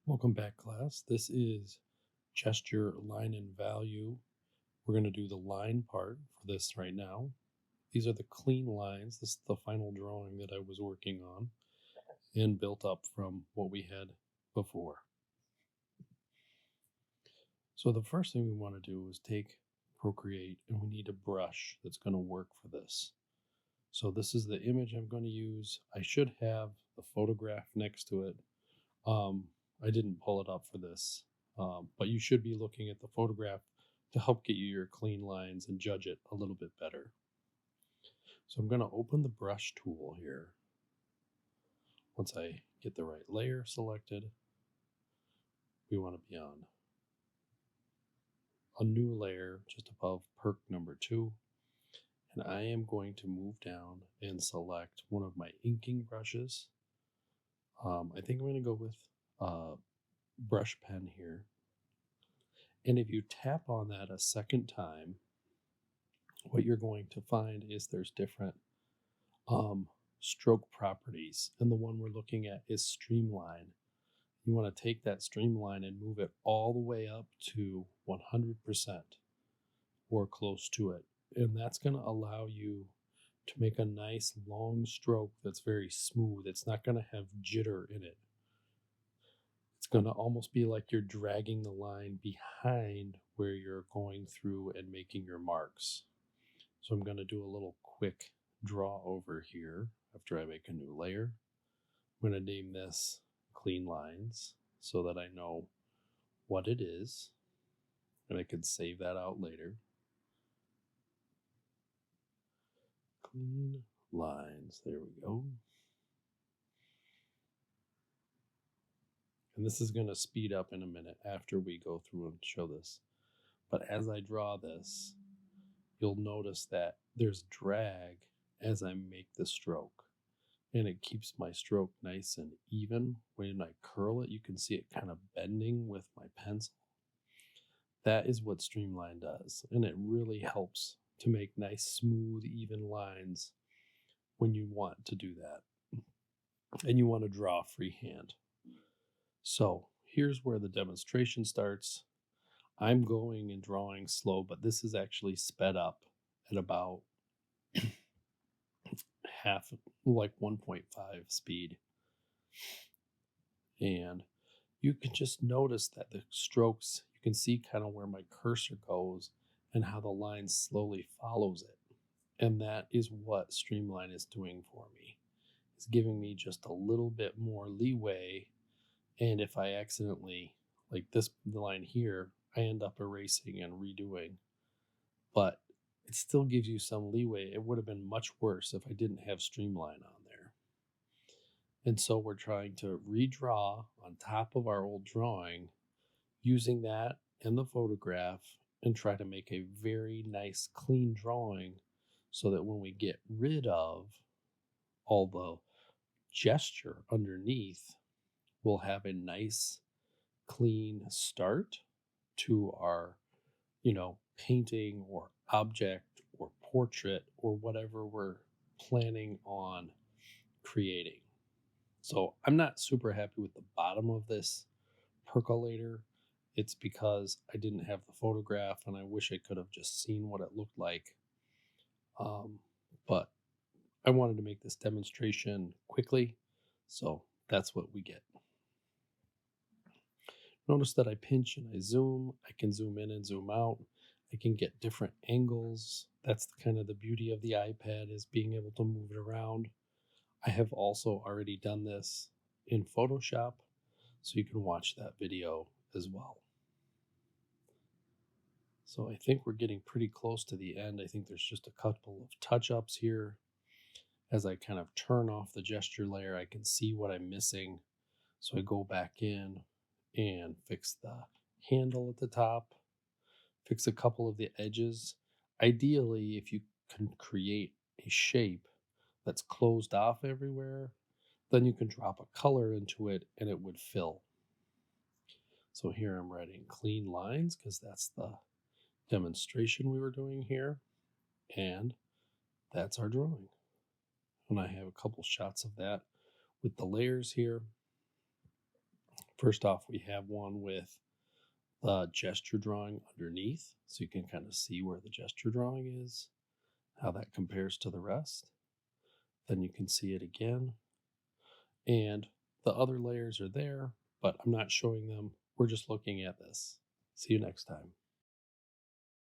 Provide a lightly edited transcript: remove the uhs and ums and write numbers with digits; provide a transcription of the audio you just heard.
Welcome back, class. This is gesture, line, and value. We're going to do the line part for this right now. These are the clean lines. This is the final drawing that I was working on and built up from what we had before. So the first thing we want to do is take Procreate, and we need a brush that's going to work for this. So this is the image I'm going to use. I should have the photograph next to it. I didn't pull it up for this, but you should be looking at the photograph to help get you your clean lines and judge it a little bit better. So I'm going to open the brush tool here. Once I get the right layer selected, we want to be on a new layer just above perk number 2. And I am going to move down and select one of my inking brushes. I think I'm going to go with brush pen here. And if you tap on that a second time, what you're going to find is there's different stroke properties. And the one we're looking at is Streamline. You want to take that Streamline and move it all the way up to 100% or close to it. And that's going to allow you to make a nice long stroke that's very smooth. It's not going to have jitter in it. It's going to almost be like you're dragging the line behind where you're going through and making your marks. So I'm going to do a little quick draw over here after I make a new layer. I'm going to name this Clean Lines so that I know what it is, and I can save that out later. Clean Lines, there we go. And this is going to speed up in a minute after we go through and show this. But as I draw this, you'll notice that there's drag as I make the stroke. And it keeps my stroke nice and even. When I curl it, you can see it kind of bending with my pencil. That is what Streamline does. And it really helps to make nice, smooth, even lines when you want to do that. And you want to draw freehand. So here's where the demonstration starts. I'm going and drawing slow, but this is actually sped up at about half, like 1.5 speed. And you can just notice that the strokes, you can see kind of where my cursor goes and how the line slowly follows it. And that is what Streamline is doing for me. It's giving me just a little bit more leeway. And if I accidentally, like this line here, I end up erasing and redoing. But it still gives you some leeway. It would have been much worse if I didn't have Streamline on there. And so we're trying to redraw on top of our old drawing using that and the photograph and try to make a very nice clean drawing so that when we get rid of all the gesture underneath, we'll have a nice clean start to our, painting or object or portrait or whatever we're planning on creating. So I'm not super happy with the bottom of this percolator. It's because I didn't have the photograph and I wish I could have just seen what it looked like. But I wanted to make this demonstration quickly, so that's what we get. Notice that I pinch and I zoom. I can zoom in and zoom out. I can get different angles. That's kind of the beauty of the iPad, is being able to move it around. I have also already done this in Photoshop, so you can watch that video as well. So I think we're getting pretty close to the end. I think there's just a couple of touch-ups here. As I kind of turn off the gesture layer, I can see what I'm missing. So I go back in and fix the handle at the top, fix a couple of the edges. Ideally, if you can create a shape that's closed off everywhere, then you can drop a color into it and it would fill. So here I'm writing clean lines because that's the demonstration we were doing here. And that's our drawing. And I have a couple shots of that with the layers here First off, we have one with the gesture drawing underneath, so you can kind of see where the gesture drawing is, how that compares to the rest. Then you can see it again. And the other layers are there, but I'm not showing them. We're just looking at this. See you next time.